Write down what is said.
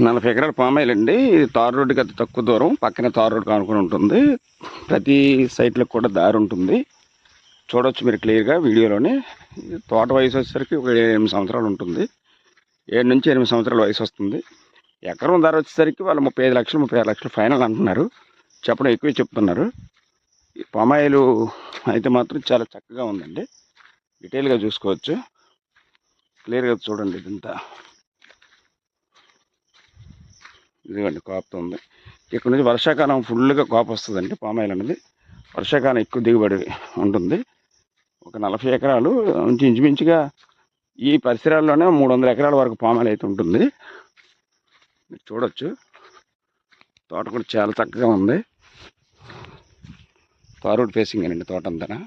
40 ఎకరాల పామాయిల్ అండి. ఇది తార్ రోడ్డుకి అతి తక్కువ దూరం, పక్కనే తార్ రోడ్డు కానుకొని ఉంటుంది. ప్రతి సైట్లకు కూడా దారి ఉంటుంది, చూడవచ్చు మీరు క్లియర్గా వీడియోలోనే. తోట వయసు వచ్చేసరికి ఒక 8 సంవత్సరాలు ఉంటుంది, 7 నుంచి 8 సంవత్సరాల వయసు వస్తుంది. ఎకరం ధర వచ్చేసరికి వాళ్ళు 35 లక్షలు 36 లక్షలు ఫైనల్ అంటున్నారు, చెప్పడం ఎక్కువే చెప్తున్నారు. ఈ పామాయిలు అయితే మాత్రం చాలా చక్కగా ఉందండి, డీటెయిల్గా చూసుకోవచ్చు, క్లియర్గా చూడండి. ఇదంతా ఇదిగోండి కాపుతో ఉంది. ఇక్కడ నుంచి వర్షాకాలం ఫుల్గా కాపు వస్తుందండి. పామాయిల్ అనేది వర్షాకాలం ఎక్కువ దిగుబడి ఉంటుంది. ఒక 40 ఎకరాలు నుంచి ఇంచుమించుగా ఈ పరిసరాల్లోనే 300 ఎకరాల వరకు పామాయిల్ అయితే ఉంటుంది. మీరు చూడవచ్చు, తోట కూడా చాలా చక్కగా ఉంది. తార్ రోడ్ ఫేసింగ్ అండి తోట అంతా.